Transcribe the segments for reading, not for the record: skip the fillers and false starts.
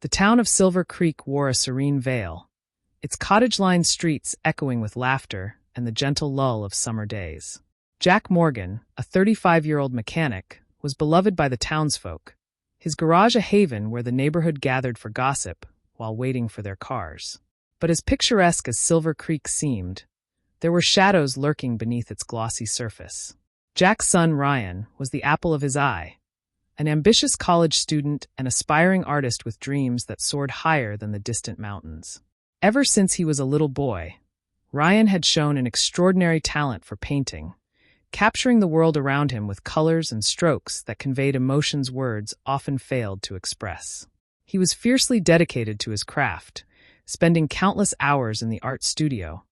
The town of Silver Creek wore a serene veil, its cottage-lined streets echoing with laughter and the gentle lull of summer days. Jack Morgan, a 35-year-old mechanic, was beloved by the townsfolk, his garage a haven where the neighborhood gathered for gossip while waiting for their cars. But as picturesque as Silver Creek seemed, there were shadows lurking beneath its glossy surface. Jack's son, Ryan, was the apple of his eye, an ambitious college student and aspiring artist with dreams that soared higher than the distant mountains. Ever since he was a little boy, Ryan had shown an extraordinary talent for painting, capturing the world around him with colors and strokes that conveyed emotions words often failed to express. He was fiercely dedicated to his craft, spending countless hours in the art studio,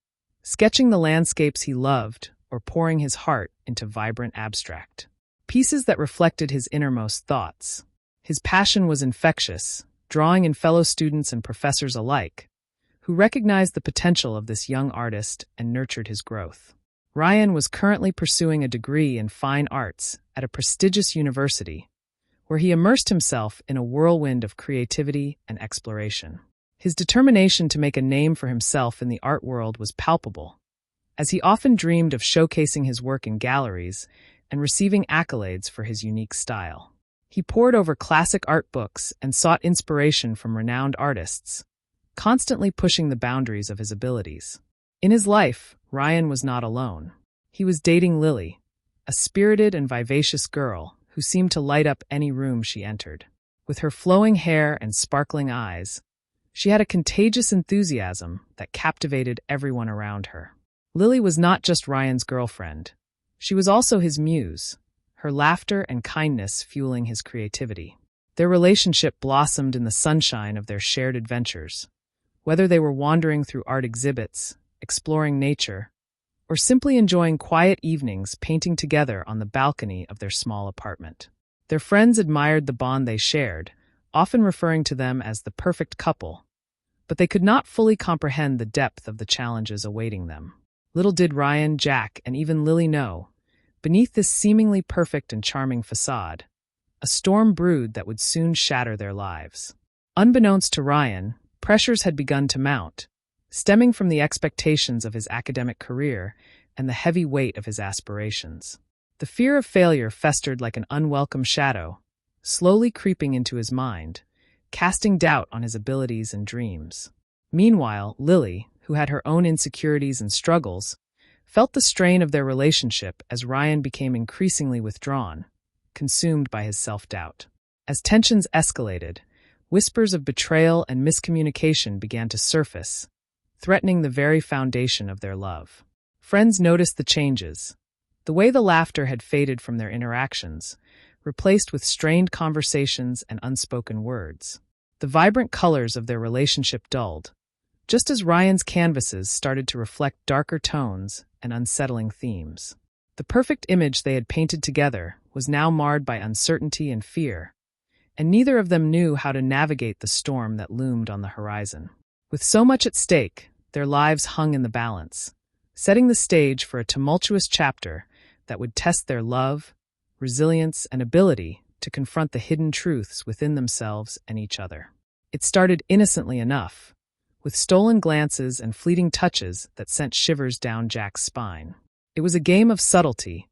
sketching the landscapes he loved or pouring his heart into vibrant abstract pieces that reflected his innermost thoughts. His passion was infectious, drawing in fellow students and professors alike, who recognized the potential of this young artist and nurtured his growth. Ryan was currently pursuing a degree in fine arts at a prestigious university, where he immersed himself in a whirlwind of creativity and exploration. His determination to make a name for himself in the art world was palpable, as he often dreamed of showcasing his work in galleries and receiving accolades for his unique style. He pored over classic art books and sought inspiration from renowned artists, constantly pushing the boundaries of his abilities. In his life, Ryan was not alone. He was dating Lily, a spirited and vivacious girl who seemed to light up any room she entered. With her flowing hair and sparkling eyes, she had a contagious enthusiasm that captivated everyone around her. Lily was not just Ryan's girlfriend. She was also his muse, her laughter and kindness fueling his creativity. Their relationship blossomed in the sunshine of their shared adventures, whether they were wandering through art exhibits, exploring nature, or simply enjoying quiet evenings painting together on the balcony of their small apartment. Their friends admired the bond they shared, often referring to them as the perfect couple, but they could not fully comprehend the depth of the challenges awaiting them. Little did Ryan, Jack, and even Lily know, beneath this seemingly perfect and charming facade, a storm brewed that would soon shatter their lives. Unbeknownst to Ryan, pressures had begun to mount, stemming from the expectations of his academic career and the heavy weight of his aspirations. The fear of failure festered like an unwelcome shadow, slowly creeping into his mind, casting doubt on his abilities and dreams. Meanwhile, Lily, who had her own insecurities and struggles, felt the strain of their relationship as Ryan became increasingly withdrawn, consumed by his self-doubt. As tensions escalated, whispers of betrayal and miscommunication began to surface, threatening the very foundation of their love. Friends noticed the changes, the way the laughter had faded from their interactions, replaced with strained conversations and unspoken words. The vibrant colors of their relationship dulled, just as Ryan's canvases started to reflect darker tones and unsettling themes. The perfect image they had painted together was now marred by uncertainty and fear, and neither of them knew how to navigate the storm that loomed on the horizon. With so much at stake, their lives hung in the balance, setting the stage for a tumultuous chapter that would test their love, resilience, and ability to confront the hidden truths within themselves and each other. It started innocently enough, with stolen glances and fleeting touches that sent shivers down Jack's spine. It was a game of subtlety,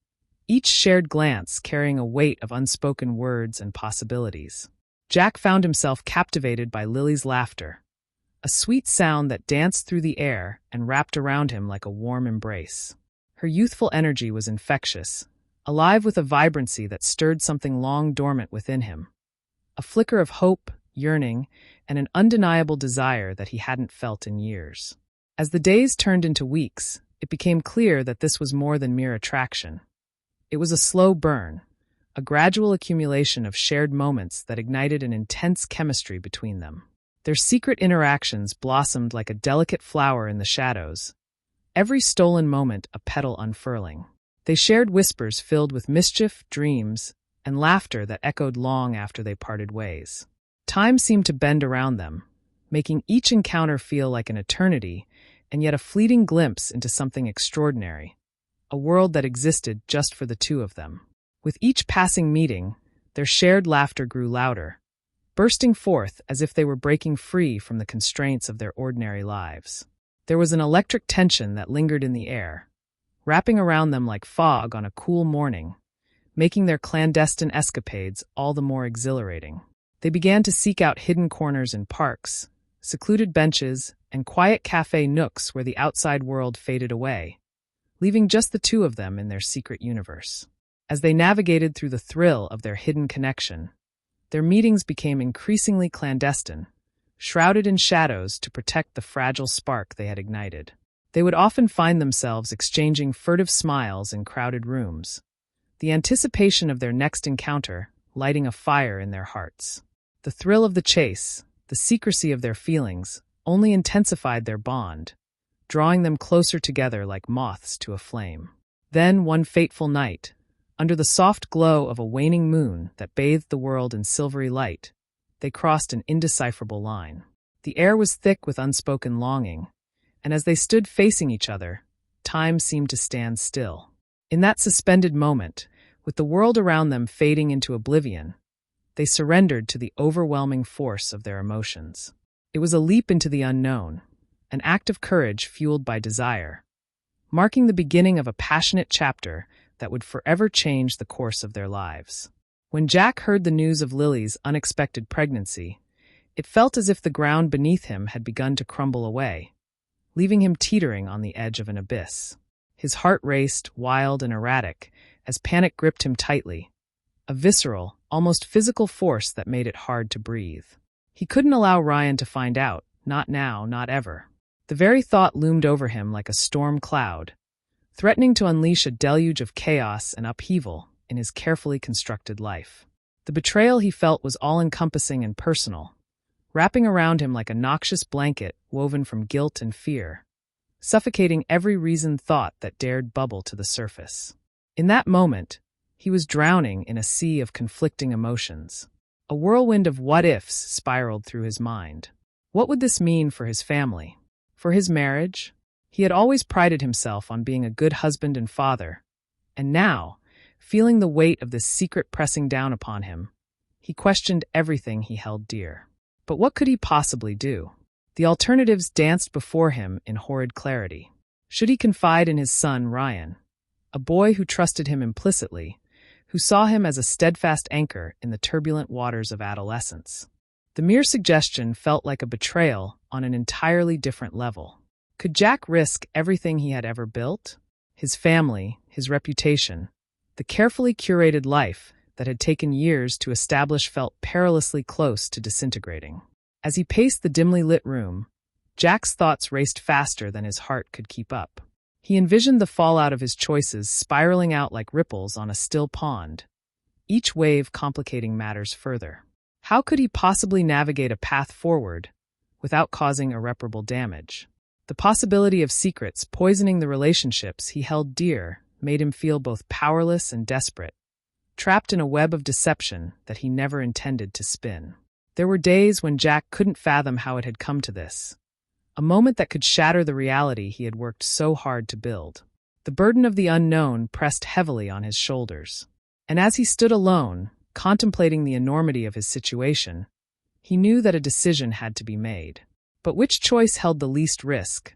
each shared glance carrying a weight of unspoken words and possibilities. Jack found himself captivated by Lily's laughter, a sweet sound that danced through the air and wrapped around him like a warm embrace. Her youthful energy was infectious, alive with a vibrancy that stirred something long dormant within him, a flicker of hope, yearning, and an undeniable desire that he hadn't felt in years. As the days turned into weeks, it became clear that this was more than mere attraction. It was a slow burn, a gradual accumulation of shared moments that ignited an intense chemistry between them. Their secret interactions blossomed like a delicate flower in the shadows, every stolen moment a petal unfurling. They shared whispers filled with mischief, dreams, and laughter that echoed long after they parted ways. Time seemed to bend around them, making each encounter feel like an eternity, and yet a fleeting glimpse into something extraordinary, a world that existed just for the two of them. With each passing meeting, their shared laughter grew louder, bursting forth as if they were breaking free from the constraints of their ordinary lives. There was an electric tension that lingered in the air, wrapping around them like fog on a cool morning, making their clandestine escapades all the more exhilarating. They began to seek out hidden corners in parks, secluded benches, and quiet cafe nooks where the outside world faded away, leaving just the two of them in their secret universe. As they navigated through the thrill of their hidden connection, their meetings became increasingly clandestine, shrouded in shadows to protect the fragile spark they had ignited. They would often find themselves exchanging furtive smiles in crowded rooms, the anticipation of their next encounter lighting a fire in their hearts. The thrill of the chase, the secrecy of their feelings, only intensified their bond, drawing them closer together like moths to a flame. Then, one fateful night, under the soft glow of a waning moon that bathed the world in silvery light, they crossed an indecipherable line. The air was thick with unspoken longing, and as they stood facing each other, time seemed to stand still. In that suspended moment, with the world around them fading into oblivion, they surrendered to the overwhelming force of their emotions. It was a leap into the unknown, an act of courage fueled by desire, marking the beginning of a passionate chapter that would forever change the course of their lives. When Jack heard the news of Lily's unexpected pregnancy, it felt as if the ground beneath him had begun to crumble away, leaving him teetering on the edge of an abyss. His heart raced, wild and erratic, as panic gripped him tightly, a visceral, almost physical force that made it hard to breathe. He couldn't allow Ryan to find out, not now, not ever. The very thought loomed over him like a storm cloud, threatening to unleash a deluge of chaos and upheaval in his carefully constructed life. The betrayal he felt was all-encompassing and personal, wrapping around him like a noxious blanket woven from guilt and fear, suffocating every reasoned thought that dared bubble to the surface. In that moment, he was drowning in a sea of conflicting emotions. A whirlwind of what-ifs spiraled through his mind. What would this mean for his family? For his marriage? He had always prided himself on being a good husband and father, and now, feeling the weight of this secret pressing down upon him, he questioned everything he held dear. But what could he possibly do? The alternatives danced before him in horrid clarity. Should he confide in his son, Ryan, a boy who trusted him implicitly, who saw him as a steadfast anchor in the turbulent waters of adolescence? The mere suggestion felt like a betrayal on an entirely different level. Could Jack risk everything he had ever built? His family, his reputation, the carefully curated life that had taken years to establish felt perilously close to disintegrating. As he paced the dimly lit room, Jack's thoughts raced faster than his heart could keep up. He envisioned the fallout of his choices spiraling out like ripples on a still pond, each wave complicating matters further. How could he possibly navigate a path forward without causing irreparable damage? The possibility of secrets poisoning the relationships he held dear made him feel both powerless and desperate, trapped in a web of deception that he never intended to spin. There were days when Jack couldn't fathom how it had come to this, a moment that could shatter the reality he had worked so hard to build. The burden of the unknown pressed heavily on his shoulders, and as he stood alone, contemplating the enormity of his situation, he knew that a decision had to be made. But which choice held the least risk?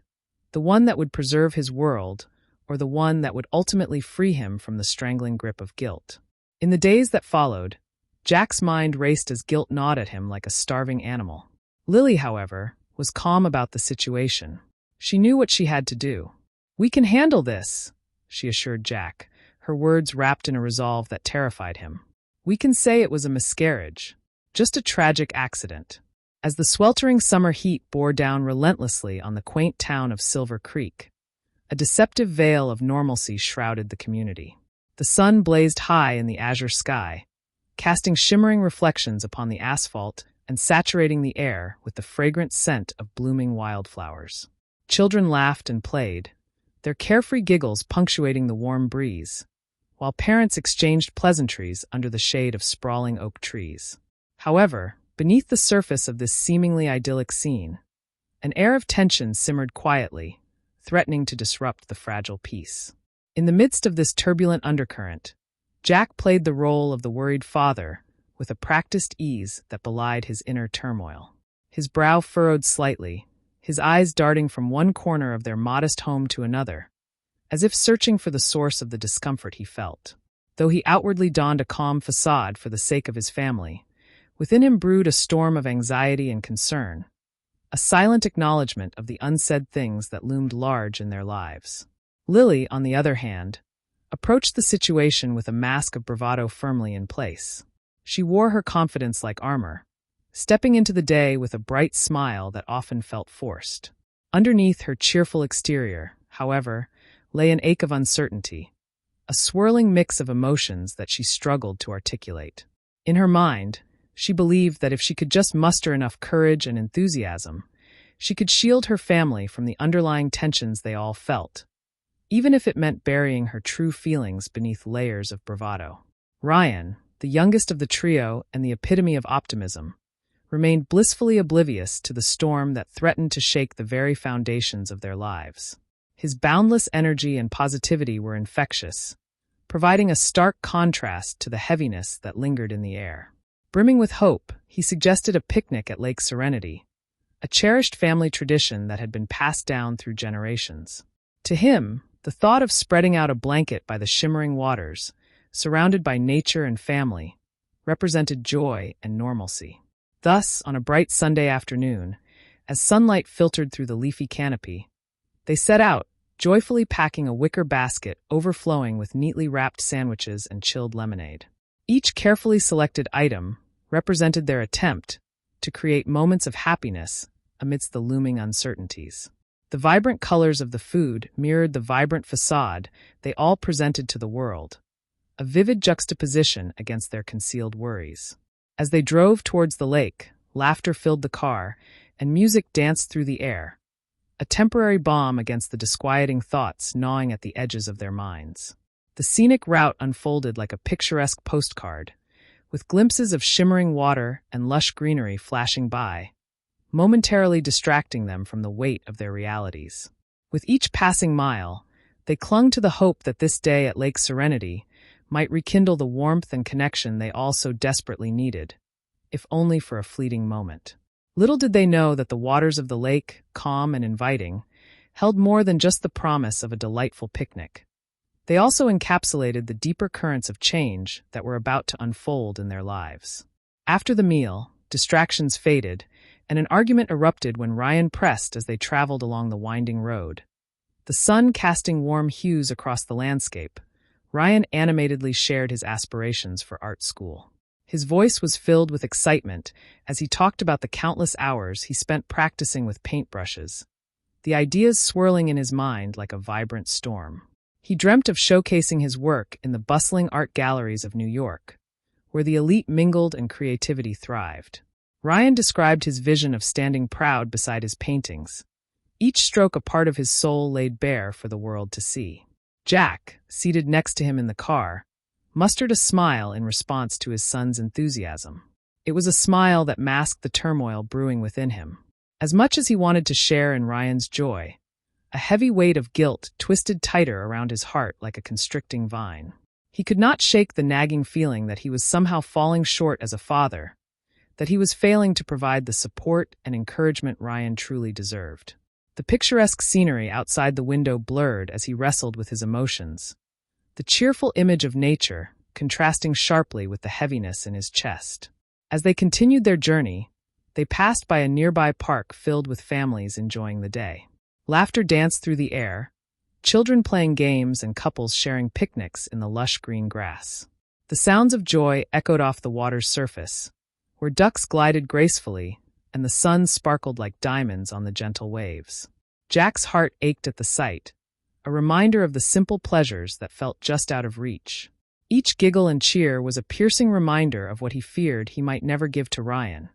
The one that would preserve his world, or the one that would ultimately free him from the strangling grip of guilt? In the days that followed, Jack's mind raced as guilt gnawed at him like a starving animal. Lily, however, was calm about the situation. She knew what she had to do. "We can handle this," she assured Jack, her words wrapped in a resolve that terrified him. "We can say it was a miscarriage, just a tragic accident." As the sweltering summer heat bore down relentlessly on the quaint town of Silver Creek, a deceptive veil of normalcy shrouded the community. The sun blazed high in the azure sky, casting shimmering reflections upon the asphalt and saturating the air with the fragrant scent of blooming wildflowers. Children laughed and played, their carefree giggles punctuating the warm breeze, while parents exchanged pleasantries under the shade of sprawling oak trees. However, beneath the surface of this seemingly idyllic scene, an air of tension simmered quietly, threatening to disrupt the fragile peace. In the midst of this turbulent undercurrent, Jack played the role of the worried father with a practiced ease that belied his inner turmoil. His brow furrowed slightly, his eyes darting from one corner of their modest home to another, as if searching for the source of the discomfort he felt. Though he outwardly donned a calm facade for the sake of his family, within him brewed a storm of anxiety and concern, a silent acknowledgement of the unsaid things that loomed large in their lives. Lily, on the other hand, approached the situation with a mask of bravado firmly in place. She wore her confidence like armor, stepping into the day with a bright smile that often felt forced. Underneath her cheerful exterior, however, lay an ache of uncertainty, a swirling mix of emotions that she struggled to articulate. In her mind, she believed that if she could just muster enough courage and enthusiasm, she could shield her family from the underlying tensions they all felt, even if it meant burying her true feelings beneath layers of bravado. Ryan, the youngest of the trio and the epitome of optimism, remained blissfully oblivious to the storm that threatened to shake the very foundations of their lives. His boundless energy and positivity were infectious, providing a stark contrast to the heaviness that lingered in the air. Brimming with hope, he suggested a picnic at Lake Serenity, a cherished family tradition that had been passed down through generations. To him, the thought of spreading out a blanket by the shimmering waters, surrounded by nature and family, represented joy and normalcy. Thus, on a bright Sunday afternoon, as sunlight filtered through the leafy canopy, they set out, joyfully packing a wicker basket overflowing with neatly wrapped sandwiches and chilled lemonade. Each carefully selected item represented their attempt to create moments of happiness amidst the looming uncertainties. The vibrant colors of the food mirrored the vibrant facade they all presented to the world, a vivid juxtaposition against their concealed worries. As they drove towards the lake, laughter filled the car, and music danced through the air, a temporary balm against the disquieting thoughts gnawing at the edges of their minds. The scenic route unfolded like a picturesque postcard, with glimpses of shimmering water and lush greenery flashing by, momentarily distracting them from the weight of their realities. With each passing mile, they clung to the hope that this day at Lake Serenity might rekindle the warmth and connection they all so desperately needed, if only for a fleeting moment. Little did they know that the waters of the lake, calm and inviting, held more than just the promise of a delightful picnic. They also encapsulated the deeper currents of change that were about to unfold in their lives. After the meal, distractions faded, and an argument erupted when Ryan pressed as they traveled along the winding road. The sun casting warm hues across the landscape, Ryan animatedly shared his aspirations for art school. His voice was filled with excitement as he talked about the countless hours he spent practicing with paintbrushes, the ideas swirling in his mind like a vibrant storm. He dreamt of showcasing his work in the bustling art galleries of New York, where the elite mingled and creativity thrived. Ryan described his vision of standing proud beside his paintings, each stroke a part of his soul laid bare for the world to see. Jack, seated next to him in the car, mustered a smile in response to his son's enthusiasm. It was a smile that masked the turmoil brewing within him. As much as he wanted to share in Ryan's joy, a heavy weight of guilt twisted tighter around his heart like a constricting vine. He could not shake the nagging feeling that he was somehow falling short as a father, that he was failing to provide the support and encouragement Ryan truly deserved. The picturesque scenery outside the window blurred as he wrestled with his emotions, the cheerful image of nature contrasting sharply with the heaviness in his chest. As they continued their journey, they passed by a nearby park filled with families enjoying the day. Laughter danced through the air, children playing games and couples sharing picnics in the lush green grass. The sounds of joy echoed off the water's surface, where ducks glided gracefully and the sun sparkled like diamonds on the gentle waves. Jack's heart ached at the sight, a reminder of the simple pleasures that felt just out of reach. Each giggle and cheer was a piercing reminder of what he feared he might never give to Ryan,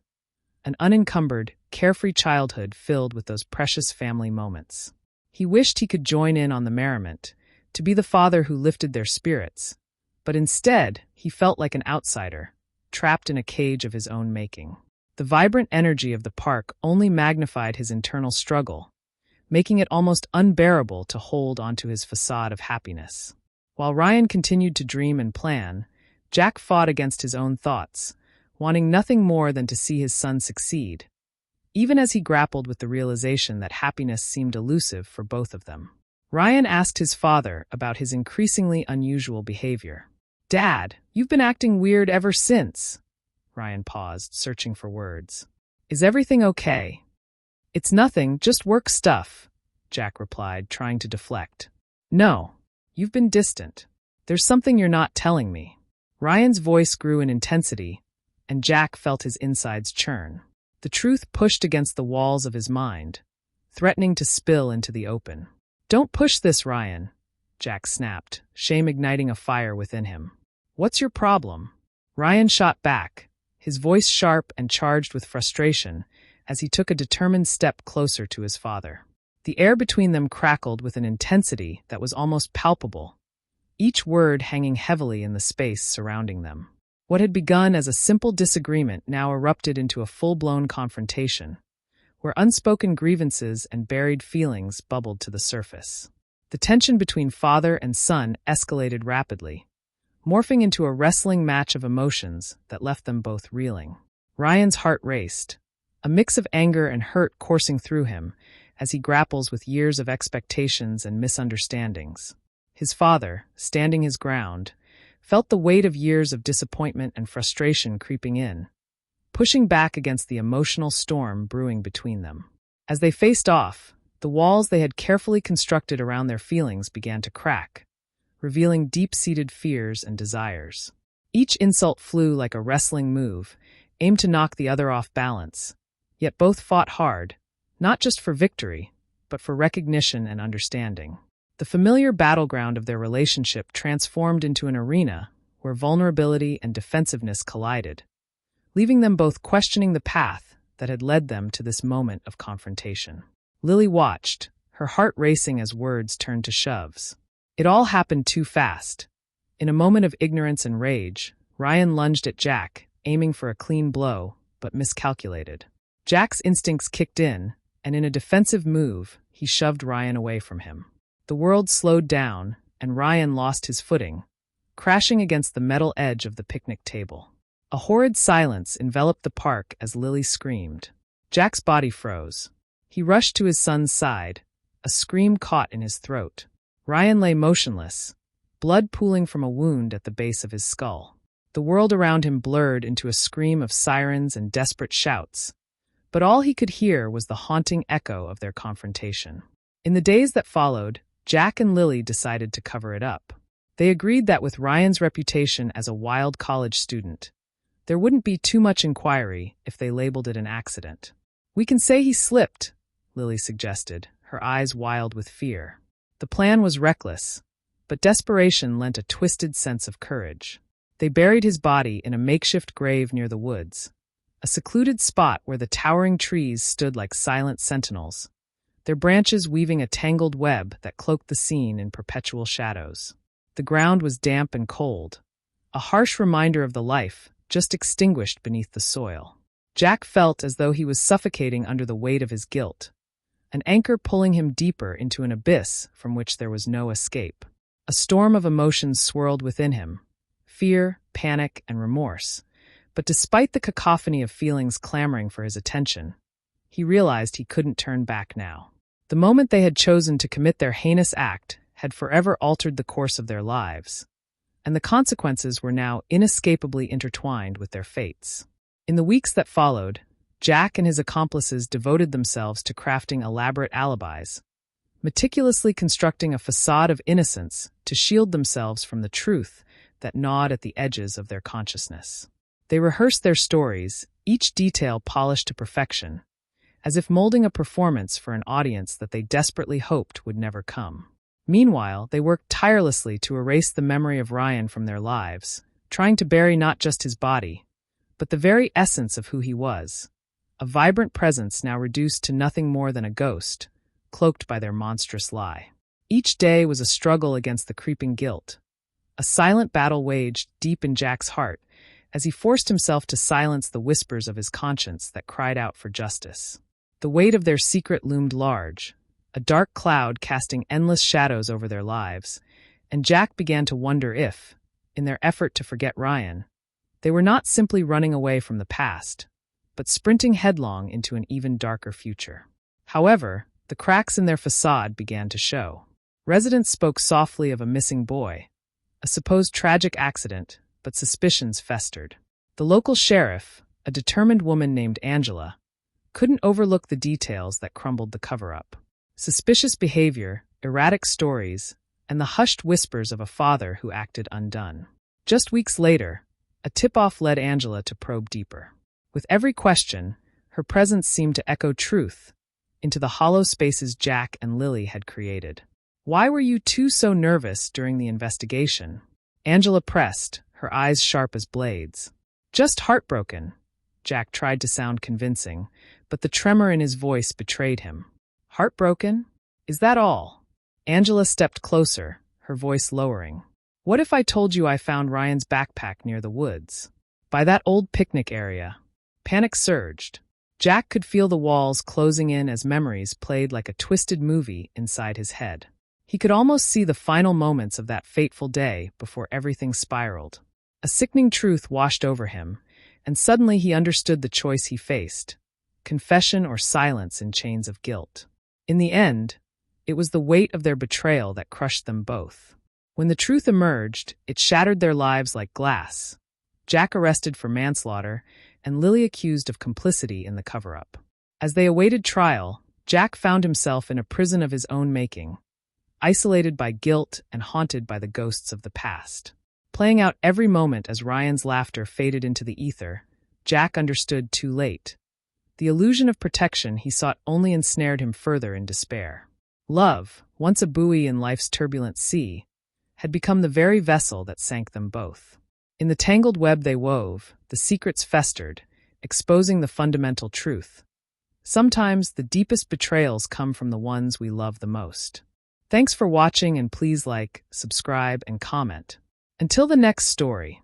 an unencumbered, carefree childhood filled with those precious family moments. He wished he could join in on the merriment, to be the father who lifted their spirits, but instead he felt like an outsider, trapped in a cage of his own making. The vibrant energy of the park only magnified his internal struggle, making it almost unbearable to hold onto his facade of happiness. While Ryan continued to dream and plan, Jack fought against his own thoughts, wanting nothing more than to see his son succeed, even as he grappled with the realization that happiness seemed elusive for both of them. Ryan asked his father about his increasingly unusual behavior. "Dad, you've been acting weird ever since." Ryan paused, searching for words. "Is everything okay?" "It's nothing, just work stuff," Jack replied, trying to deflect. "No, you've been distant. There's something you're not telling me." Ryan's voice grew in intensity, and Jack felt his insides churn. The truth pushed against the walls of his mind, threatening to spill into the open. "Don't push this, Ryan," Jack snapped, shame igniting a fire within him. "What's your problem?" Ryan shot back, his voice sharp and charged with frustration, as he took a determined step closer to his father. The air between them crackled with an intensity that was almost palpable, each word hanging heavily in the space surrounding them. What had begun as a simple disagreement now erupted into a full-blown confrontation, where unspoken grievances and buried feelings bubbled to the surface. The tension between father and son escalated rapidly, morphing into a wrestling match of emotions that left them both reeling. Ryan's heart raced, a mix of anger and hurt coursing through him as he grapples with years of expectations and misunderstandings. His father, standing his ground, felt the weight of years of disappointment and frustration creeping in, pushing back against the emotional storm brewing between them. As they faced off, the walls they had carefully constructed around their feelings began to crack, revealing deep-seated fears and desires. Each insult flew like a wrestling move, aimed to knock the other off balance, yet both fought hard, not just for victory, but for recognition and understanding. The familiar battleground of their relationship transformed into an arena where vulnerability and defensiveness collided, leaving them both questioning the path that had led them to this moment of confrontation. Lily watched, her heart racing as words turned to shoves. It all happened too fast. In a moment of ignorance and rage, Ryan lunged at Jack, aiming for a clean blow, but miscalculated. Jack's instincts kicked in, and in a defensive move, he shoved Ryan away from him. The world slowed down, and Ryan lost his footing, crashing against the metal edge of the picnic table. A horrid silence enveloped the park as Lily screamed. Jack's body froze. He rushed to his son's side, a scream caught in his throat. Ryan lay motionless, blood pooling from a wound at the base of his skull. The world around him blurred into a scream of sirens and desperate shouts, but all he could hear was the haunting echo of their confrontation. In the days that followed, Jack and Lily decided to cover it up. They agreed that with Ryan's reputation as a wild college student, there wouldn't be too much inquiry if they labeled it an accident. "We can say he slipped," Lily suggested, her eyes wild with fear. The plan was reckless, but desperation lent a twisted sense of courage. They buried his body in a makeshift grave near the woods, a secluded spot where the towering trees stood like silent sentinels, their branches weaving a tangled web that cloaked the scene in perpetual shadows. The ground was damp and cold, a harsh reminder of the life just extinguished beneath the soil. Jack felt as though he was suffocating under the weight of his guilt, an anchor pulling him deeper into an abyss from which there was no escape. A storm of emotions swirled within him, fear, panic, and remorse. But despite the cacophony of feelings clamoring for his attention, he realized he couldn't turn back now. The moment they had chosen to commit their heinous act had forever altered the course of their lives, and the consequences were now inescapably intertwined with their fates. In the weeks that followed, Jack and his accomplices devoted themselves to crafting elaborate alibis, meticulously constructing a facade of innocence to shield themselves from the truth that gnawed at the edges of their consciousness. They rehearsed their stories, each detail polished to perfection, as if molding a performance for an audience that they desperately hoped would never come. Meanwhile, they worked tirelessly to erase the memory of Ryan from their lives, trying to bury not just his body, but the very essence of who he was, a vibrant presence now reduced to nothing more than a ghost, cloaked by their monstrous lie. Each day was a struggle against the creeping guilt, a silent battle waged deep in Jack's heart as he forced himself to silence the whispers of his conscience that cried out for justice. The weight of their secret loomed large, a dark cloud casting endless shadows over their lives, and Jack began to wonder if, in their effort to forget Ryan, They were not simply running away from the past, but sprinting headlong into an even darker future. However, the cracks in their facade began to show. Residents spoke softly of a missing boy, a supposed tragic accident, but suspicions festered. The local sheriff, a determined woman named Angela, couldn't overlook the details that crumbled the cover-up. Suspicious behavior, erratic stories, and the hushed whispers of a father who acted undone. Just weeks later, a tip-off led Angela to probe deeper. With every question, her presence seemed to echo truth into the hollow spaces Jack and Lily had created. "Why were you two so nervous during the investigation?" Angela pressed, her eyes sharp as blades. "Just heartbroken." Jack tried to sound convincing, but the tremor in his voice betrayed him. "Heartbroken? Is that all?" Angela stepped closer, her voice lowering. "What if I told you I found Ryan's backpack near the woods? By that old picnic area?" Panic surged. Jack could feel the walls closing in as memories played like a twisted movie inside his head. He could almost see the final moments of that fateful day before everything spiraled. A sickening truth washed over him, and suddenly he understood the choice he faced: confession or silence in chains of guilt. In the end, it was the weight of their betrayal that crushed them both. When the truth emerged, it shattered their lives like glass. Jack arrested for manslaughter, and Lily accused of complicity in the cover-up. As they awaited trial, Jack found himself in a prison of his own making, isolated by guilt and haunted by the ghosts of the past. Playing out every moment as Ryan's laughter faded into the ether, Jack understood too late. The illusion of protection he sought only ensnared him further in despair. Love, once a buoy in life's turbulent sea, had become the very vessel that sank them both. In the tangled web they wove, the secrets festered, exposing the fundamental truth. Sometimes the deepest betrayals come from the ones we love the most. Thanks for watching, and please like, subscribe, and comment. Until the next story.